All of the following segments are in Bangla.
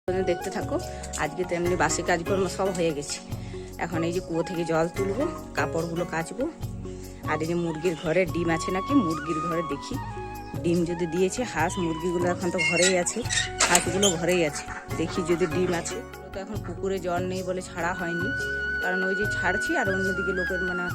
দেখতে থাকো। আজকে তো এমনি বাসি কাজকর্ম সব হয়ে গেছে। এখন এই যে কুয়ো থেকে জল তুলবো, কাপড়গুলো কাচবো। আর এই যে মুরগির ঘরে ডিম আছে নাকি, মুরগির ঘরে দেখি ডিম যদি দিয়েছে। হাঁস মুরগিগুলো এখন তো ঘরেই আছে, হাঁসগুলো ঘরেই আছে, দেখি যদি ডিম আছে। তো এখন পুকুরে জল নেই বলে ছাড়া হয়নি, কারণ ওই যে ছাড়ছি আর অন্যদিকে লোকের মানে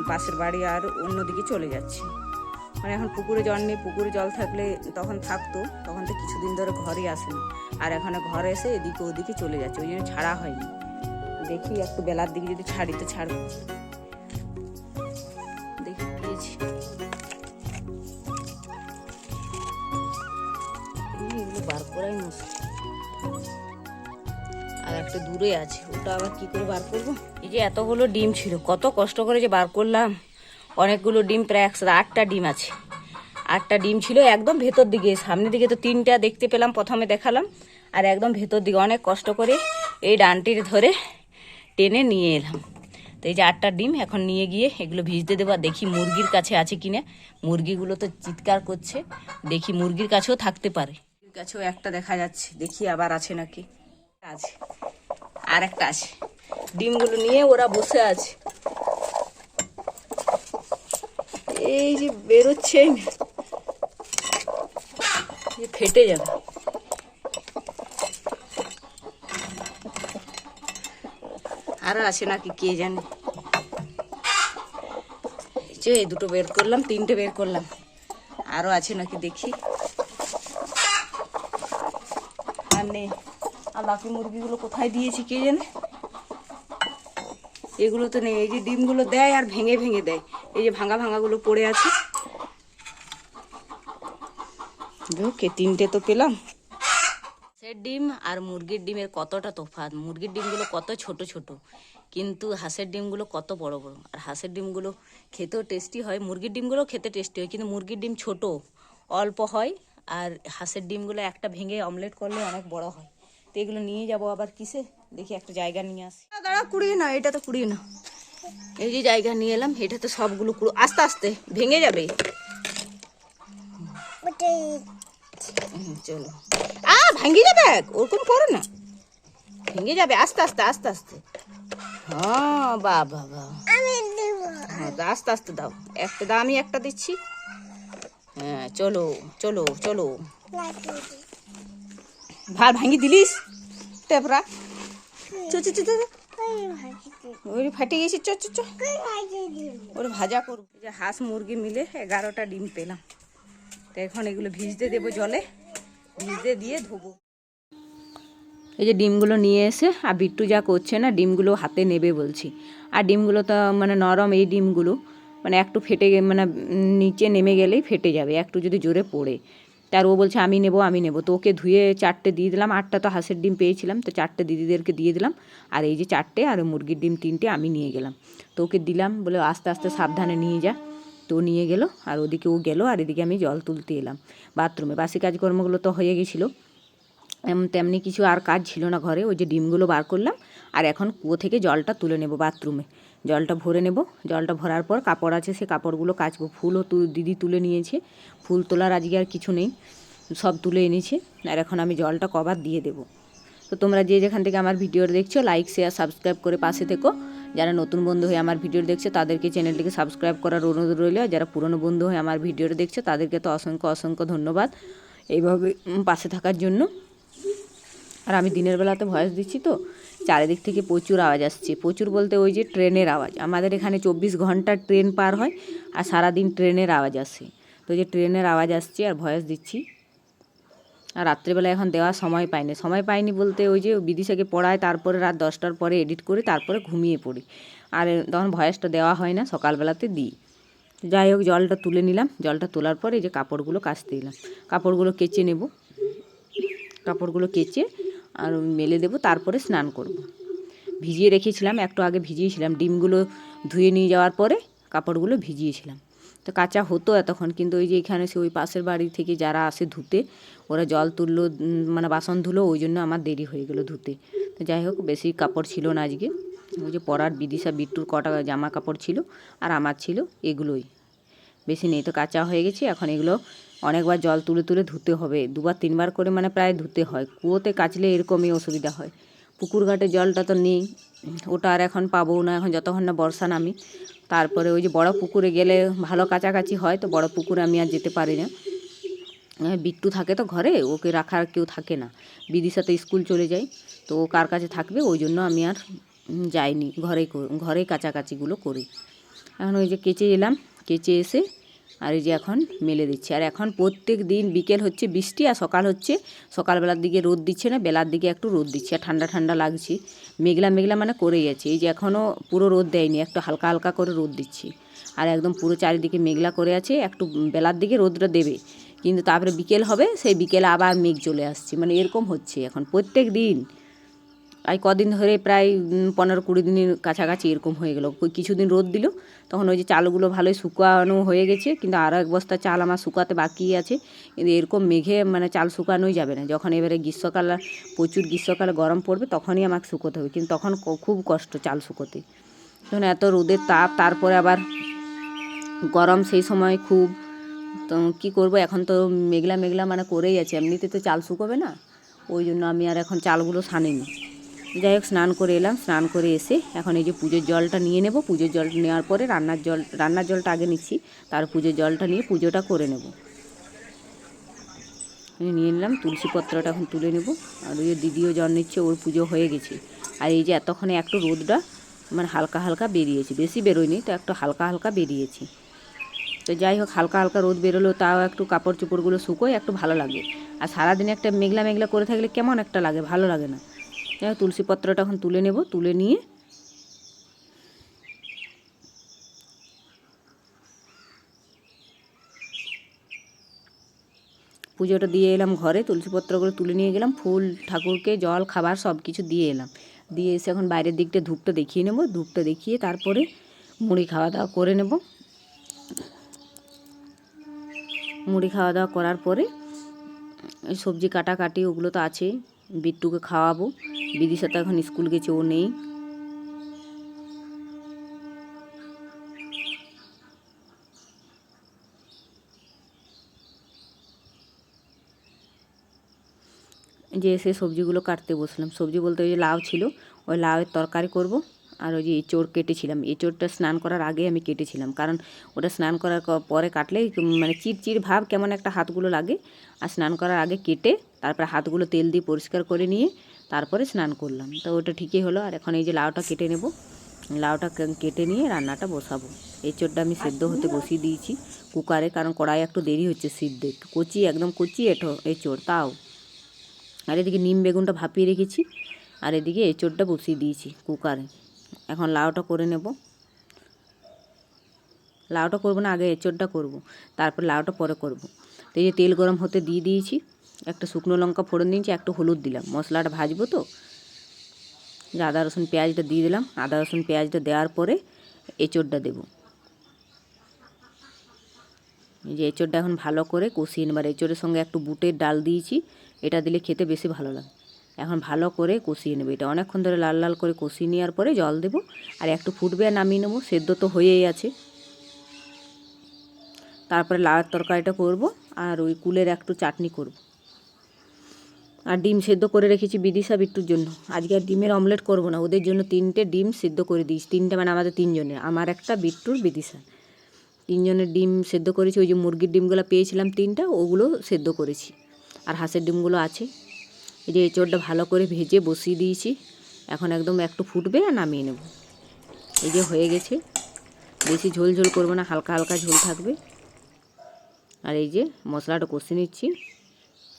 পাশের বাড়ি আর অন্যদিকে চলে যাচ্ছে। মানে এখন পুকুরে জল নেই, পুকুরে জল থাকলে তখন থাকতো, তখন তো কিছুদিন ধরে ঘরে আসেনি। আর এখানে ঘরে এসে এদিকে ওদিকে চলে যাচ্ছে, ওই জন্য ছাড়া হয়নি। দেখি একটু বেলার দিকে যদি ছাড়ি তো ছাড়বো, দেখি দিয়েছি। এগুলো বার করাই মুশকিল। আর একটা দূরে আছে, ওটা আবার কি করে বার করবো। এই যে এতগুলো ডিম ছিল, কত কষ্ট করে যে বার করলাম। অনেকগুলো ডিম, প্রায় 8টা ডিম আছে। 8টা ডিম ছিল একদম ভেতর দিকে, সামনের দিকে তো 3টা দেখতে পেলাম, প্রথমে দেখালাম। আর একদম ভেতর দিকে অনেক কষ্ট করে এই ডানটির ধরে টেনে নিয়ে এলাম। তো এই যে 8টা ডিম এখন নিয়ে গিয়ে এগুলো ভিজতে দেবো। দেখি মুরগির কাছে আছে কিনা। মুরগিগুলো তো চিৎকার করছে, দেখি মুরগির কাছেও থাকতে পারে। মুরগির কাছেও একটা দেখা যাচ্ছে, দেখি আবার আছে নাকি। আছে, আর একটা আছে। ডিমগুলো নিয়ে ওরা বসে আছে, এই যে বেরোচ্ছে, ফেটে যাবে। আরো আছে নাকি কে জানে। এই দুটো বের করলাম, 3টে বের করলাম, আরো আছে নাকি দেখি। আর নেই। আর বাকি মুরগিগুলো কোথায় দিয়েছি কে জানে। এগুলো তো নেই। এই যে ডিমগুলো দেয় আর ভেঙে ভেঙে দেয়, এই যে ভাঙা ভাঙাগুলো পড়ে আছে। ওকে, 3টে তো পেলাম। হাঁসের ডিম আর মুরগির ডিমের কতটা তফাৎ। মুরগির ডিমগুলো কত ছোট ছোট, কিন্তু হাঁসের ডিমগুলো কত বড় বড়। আর হাঁসের ডিমগুলো খেতেও টেস্টি হয়, মুরগির ডিমগুলো খেতে টেস্টি হয়, কিন্তু মুরগির ডিম ছোট অল্প হয়। আর হাঁসের ডিমগুলো একটা ভেঙে অমলেট করলে অনেক বড় হয়। তো এগুলো নিয়ে যাব আবার কিসে, দেখি একটা জায়গা নিয়ে আসি। দাঁড়া, কুড়িয়ে না, এটা তো কুড়িয়ে না। এই যে জায়গা নিয়ে এলাম, এটা তো সবগুলো আস্তে আস্তে ভেঙে যাবে। চলো, ভেঙে যাবে, ওরকম করো না, ভেঙে যাবে। আস্তে আস্তে আস্তে আস্তে। হ্যাঁ, বাবা হ্যাঁ, আস্তে আস্তে দাও। একটা দাও, আমি একটা দিচ্ছি। হ্যাঁ, চলো চলো চলো। ভাঙি দিলিস টেপরা, ওই ফাটে গেছি। ওর ভাজা করবো। যে হাঁস মুরগি মিলে 11টা ডিম পেলাম। তো এখন এগুলো ভিজতে দেবো জলে, ভিজতে দিয়ে ধোবো। এই যে ডিমগুলো নিয়ে এসে, আর বিট্টু যা করছে না, ডিমগুলো হাতে নেবে বলছি। আর ডিমগুলো তো মানে নরম, এই ডিমগুলো মানে একটু ফেটে মানে নিচে নেমে গেলেই ফেটে যাবে, একটু যদি জোরে পড়ে। তার ও বলছে আমি নেবো। তো ওকে ধুয়ে 4টে দিয়ে দিলাম। 8টা তো হাঁসের ডিম পেয়েছিলাম, তো 4টে দিদিদেরকে দিয়ে দিলাম। আর এই যে 4টে, আর মুরগির ডিম 3টে আমি নিয়ে গেলাম। তো ওকে দিলাম, বলে আস্তে আস্তে সাবধানে নিয়ে যা। তো নিয়ে গেল, আর ওদিকে ও গেল, আর এদিকে আমি জল তুলতে এলাম বাথরুমে। বাসি কাজকর্মগুলো তো হয়ে গেছিলো, তেমনি কিছু আর কাজ ছিল না ঘরে। ওই যে ডিমগুলো বার করলাম, আর এখন কুয়ো থেকে জলটা তুলে নেব, বাথরুমে জলটা ভরে নেব। জলটা ভরার পর কাপড় আছে, সে কাপড়গুলো কাচবো। ফুলও দিদি তুলে নিয়েছে, ফুল তোলার আজকে আর কিছু নেই, সব তুলে এনেছে। আর এখন আমি জলটা কভার দিয়ে দেবো। তো তোমরা যে যেখান থেকে আমার ভিডিও দেখছো, লাইক শেয়ার সাবস্ক্রাইব করে পাশে থেকো। যারা নতুন বন্ধু হয়ে আমার ভিডিও দেখছো তাদেরকে চ্যানেলটিকে সাবস্ক্রাইব করার অনুরোধ রইল। আর যারা পুরনো বন্ধু হয়ে আমার ভিডিওটা দেখছো তাদেরকে তো অসংখ্য অসংখ্য ধন্যবাদ এইভাবে পাশে থাকার জন্য। আর আমি দিনের বেলাতে ভয়েস দিচ্ছি, তো চারিদিক থেকে প্রচুর আওয়াজ আসছে। প্রচুর বলতে ওই যে ট্রেনের আওয়াজ। আমাদের এখানে 24 ঘন্টা ট্রেন পার হয়, আর সারাদিন ট্রেনের আওয়াজ আসে। তো যে ট্রেনের আওয়াজ আসছে আর ভয়েস দিচ্ছি। আর রাত্রেবেলা এখন দেওয়ার সময় পাইনি বলতে ওই যে বিদিশাকে পড়ায়, তারপরে রাত 10টার পরে এডিট করে তারপরে ঘুমিয়ে পড়ি। আর তখন ভয়েসটা দেওয়া হয় না, সকালবেলাতে দিই। যাই হোক, জলটা তুলে নিলাম। জলটা তোলার পরে এই যে কাপড়গুলো কাচতে দিলাম। কাপড়গুলো কেচে নেব, কাপড়গুলো কেচে আর মেলে দেবো, তারপরে স্নান করব। ভিজিয়ে রেখেছিলাম, একটু আগে ভিজিয়েছিলাম। ডিমগুলো ধুয়ে নিয়ে যাওয়ার পরে কাপড়গুলো ভিজিয়েছিলাম। তো কাঁচা হতো এতক্ষণ, কিন্তু ওই যে এখানে সে ওই পাশের বাড়ি থেকে যারা আসে ধুতে, ওরা জল তুললো, মানে বাসন ধুলো, ওই জন্য আমার দেরি হয়ে গেলো ধুতে। তো যাই হোক, বেশি কাপড় ছিল না আজকে। ওই যে পরার বিদিশা বিট্টুর কটা জামা কাপড় ছিল, আর আমার ছিল এগুলোই। বেশি নেই তো, কাঁচা হয়ে গেছে। এখন এগুলো অনেকবার জল তুলে তুলে ধুতে হবে, 2-3 বার করে মানে প্রায় ধুতে হয়। কুয়োতে কাচলে এরকমই অসুবিধা হয়। পুকুর ঘাটে জলটা তো নেই, ওটা আর এখন পাবো না, এখন যতক্ষণ না বর্ষা নামি। তারপরে ওই যে বড় পুকুরে গেলে ভালো কাছাকাছি হয়, তো বড় পুকুরে আমি আর যেতে পারি না। বিট্টু থাকে তো ঘরে, ওকে রাখার কেউ থাকে না। বিদির সাথে স্কুল চলে যায়, তো ও কার কাছে থাকবে, ওই জন্য আমি আর যাইনি, ঘরেই কাছাকাছিগুলো করি। এখন ওই যে কেচে এলাম, কেচে এসে আর এই যে এখন মেলে দিচ্ছি। আর এখন প্রত্যেক দিন বিকেল হচ্ছে বৃষ্টি, আর সকাল হচ্ছে, সকালবেলার দিকে রোদ দিচ্ছে না, বেলার দিকে একটু রোদ দিচ্ছে, আর ঠান্ডা ঠান্ডা লাগছে। মেঘলা মেঘলা মানে করেই আছে। এই যে এখনও পুরো রোদ দেয়নি, একটু হালকা হালকা করে রোদ দিচ্ছে। আর একদম পুরো চারিদিকে মেঘলা করে আছে, একটু বেলার দিকে রোদটা দেবে, কিন্তু তারপরে বিকেল হবে, সেই বিকেলে আবার মেঘ চলে আসছে। মানে এরকম হচ্ছে এখন প্রত্যেক দিন। আর কদিন ধরে প্রায় 15-20 দিনের কাছাকাছি এরকম হয়ে গেল। কিছুদিন রোদ দিল, তখন ওই যে চালগুলো ভালোই শুকানো হয়ে গেছে, কিন্তু আরও 1 বস্তা চাল আমার শুকাতে বাকি আছে। কিন্তু এরকম মেঘে মানে চাল শুকানোই যাবে না। যখন এবারে গ্রীষ্মকাল, প্রচুর গ্রীষ্মকালে গরম পড়বে, তখনই আমাকে শুকোতে হবে, কিন্তু তখন খুব কষ্ট চাল শুকোতে। তখন এত রোদের তাপ, তারপরে আবার গরম সেই সময় খুব। তো কী করবো, এখন তো মেঘলা মেঘলা মানে করেই আছে, এমনিতে তো চাল শুকোবে না, ওই জন্য আমি আর এখন চালগুলো ছানিনি। যাই হোক, স্নান করে এলাম, স্নান করে এসে এখন এই যে পুজোর জলটা নিয়ে নেব। পুজোর জল নেওয়ার পরে রান্নার জলটা আগে নিচ্ছি, তার পুজোর জলটা নিয়ে পুজোটা করে নেব। নিয়ে নিলাম, তুলসী পত্রটা এখন তুলে নেব। আর ওই যে দিদিও জল নিচ্ছে, ওর পুজো হয়ে গেছে। আর এই যে এতক্ষণে একটু রোদটা মানে হালকা হালকা বেরিয়েছে, বেশি বেরোয়নি, তো একটু হালকা হালকা বেরিয়েছে। তো যাই হোক, হালকা হালকা রোদ বেরোলেও তাও একটু কাপড় চোপড়গুলো শুকোয়, একটু ভালো লাগে। আর সারাদিন একটা মেঘলা মেঘলা করে থাকলে কেমন একটা লাগে, ভালো লাগে না। তুলসী পত্রটা এখন তুলে নেব, তুলে নিয়ে পুজোটা দিয়ে এলাম ঘরে। তুলসী পত্রগুলো তুলে নিয়ে গেলাম, ফুল ঠাকুরকে জল খাবার সব কিছু দিয়ে এলাম। দিয়ে এসে এখন বাইরের দিকটা ধূপটা দেখিয়ে নেব। ধূপটা দেখিয়ে তারপরে মুড়ি খাওয়া দাওয়া করে নেব। মুড়ি খাওয়া দাওয়া করার পরে সবজি কাটাকাটি ওগুলো তো আছেই, বিট্টুকে খাওয়াবো। বিদির সাথে এখন স্কুল গেছে, ও নেই। যে এসে সবজিগুলো কাটতে বসলাম। সবজি বলতে ওই যে লাউ ছিল, ওই লাউয়ের তরকারি করব। আর ওই যে এঁচোড় কেটেছিলাম, এঁচোড়টা স্নান করার আগে আমি কেটেছিলাম, কারণ ওটা স্নান করার পরে কাটলে মানে চিড়চিড় ভাব কেমন একটা হাতগুলো লাগে। আর স্নান করার আগে কেটে তারপরে হাতগুলো তেল দিয়ে পরিষ্কার করে নিয়ে তারপরে স্নান করলাম, তো ওটা ঠিকই হলো। আর এখন এই যে লাউটা কেটে নেব, লাউটা কেটে নিয়ে রান্নাটা বসাবো। এঁচোড়টা আমি সেদ্ধ হতে বসিয়ে দিয়েছি কুকারে, কারণ কড়াই একটু দেরি হচ্ছে সিদ্ধ, একটু কচি, একদম কচি এঁচোড় তাও। আর এদিকে নিম বেগুনটা ভাপিয়ে রেখেছি, আর এদিকে এঁচোড়টা বসিয়ে দিয়েছি কুকারে। এখন লাউটা করে নেব। লাউটা করবো না, আগে এঁচোড়টা করব, তারপর লাউটা পরে করব। তো এই যে তেল গরম হতে দিয়ে দিয়েছি, একটা শুকনো লঙ্কা ফোড়ন দিয়েছি, একটু হলুদ দিলাম, মশলাটা ভাজবো তো। যে আদা রসুন পেঁয়াজটা দিয়ে দিলাম। আদা রসুন পেঁয়াজটা দেওয়ার পরে এঁচোড়টা দেবো। এই যে এঁচোড়টা এখন ভালো করে কষিয়ে নেবার। এঁচোড়ের সঙ্গে একটু বুটের ডাল দিয়েছি, এটা দিলে খেতে বেশি ভালো লাগে। এখন ভালো করে কষিয়ে নেবে, এটা অনেকক্ষণ ধরে লাল লাল করে কষিয়ে নেওয়ার পরে জল দেবো, আর একটু ফুটবে আর নামিয়ে নেবো। সেদ্ধ তো হয়েই আছে। তারপরে লাউয়ের তরকারিটা করব, আর ওই কুলের একটু চাটনি করব। আর ডিম সেদ্ধ করে রেখেছি বিদিশা বিট্টুর জন্য। আজকে আর ডিমের অমলেট করব না, ওদের জন্য 3টে ডিম সেদ্ধ করে দিয়েছি। 3টে মানে আমাদের 3জনের, আমার একটা, বিট্টুর, বিদিশা, 3জনের ডিম সেদ্ধ করেছি। ওই যে মুরগির ডিমগুলো পেয়েছিলাম 3টা, ওগুলো সেদ্ধ করেছি। আর হাঁসের ডিমগুলো আছে। এই যে এঁচোড়টা ভালো করে ভেজে বসিয়ে দিয়েছি, এখন একদম একটু ফুটবে আর নামিয়ে নেব। এই যে হয়ে গেছে, বেশি ঝোল ঝোল করবো না, হালকা হালকা ঝোল থাকবে। আর এই যে মশলাটা কষে নিচ্ছি,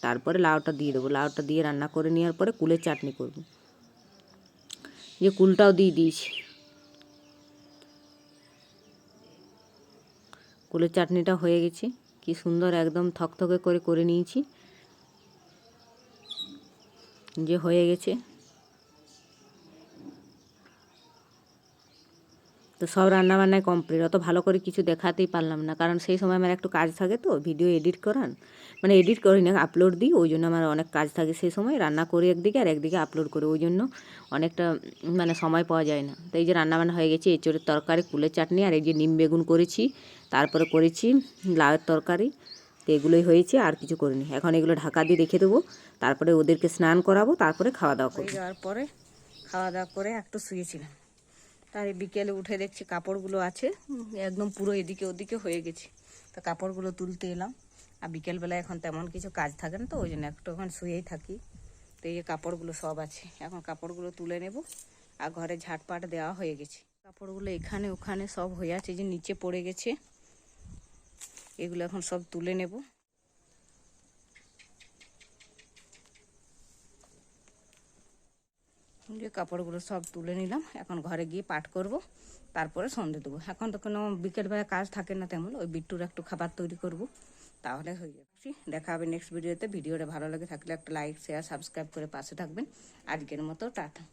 তারপরে লাউটা দিয়ে দেবো। লাউটা দিয়ে রান্না করে নেওয়ার পরে কুলের চাটনি করব। যে কুলটাও দিয়ে দিয়েছি। কুলের চাটনিটা হয়ে গেছে, কি সুন্দর একদম থকথকে করে করে নিয়েছি। যে হয়ে গেছে, তো সব রান্নাবান্নায় কমপ্লিট। অত ভালো করে কিছু দেখাতেই পারলাম না, কারণ সেই সময় আমার একটু কাজ থাকে, তো ভিডিও এডিট করার, মানে এডিট করি না, আপলোড দিই, ওই জন্য আমার অনেক কাজ থাকে সেই সময়। রান্না করি একদিকে আর একদিকে আপলোড করি, ওই জন্য অনেকটা মানে সময় পাওয়া যায় না। তো এই যে রান্নাবান্না হয়ে গেছে, এঁচোড়ের তরকারি, কুলের চাটনি, আর এই যে নিম বেগুন করেছি, তারপরে করেছি লাউয়ের তরকারি। তো এগুলোই হয়েছে, আর কিছু করিনি। এখন এগুলো ঢাকা দিয়ে রেখে দেবো, তারপরে ওদেরকে স্নান করাবো, তারপরে খাওয়া দাওয়া করে যাওয়ার পরে খাওয়া দাওয়া করে একটু শুয়েছিলাম। তার বিকেলে উঠে দেখছি কাপড়গুলো আছে একদম পুরো এদিকে ওদিকে হয়ে গেছে। তো কাপড়গুলো তুলতে এলাম। আর বিকেলবেলা এখন তেমন কিছু কাজ থাকে না, তো ওই জন্য একটুক্ষণ শুয়েই থাকি। তো এই কাপড়গুলো সব আছে, এখন কাপড়গুলো তুলে নেব। আর ঘরে ঝাটপাট দেওয়া হয়ে গেছে। কাপড়গুলো এখানে ওখানে সব হয়ে আছে, যে নিচে পড়ে গেছে, এগুলো এখন সব তুলে নেব। যে কাপড়গুলো সব তুলে নিলাম, এখন ঘরে গিয়ে পাট করব, তারপরে সন্ধে দেবো। এখন তো কোনো বিকেলবেলা কাজ থাকে না তেমন, ওই বিট্টুর একটু খাবার তৈরি করব, তাহলে হয়ে যাচ্ছে। দেখা হবে নেক্সট ভিডিওতে। ভিডিওটা ভালো লাগে থাকলে একটা লাইক শেয়ার সাবস্ক্রাইব করে পাশে থাকবেন। আজকের মতো টাটা।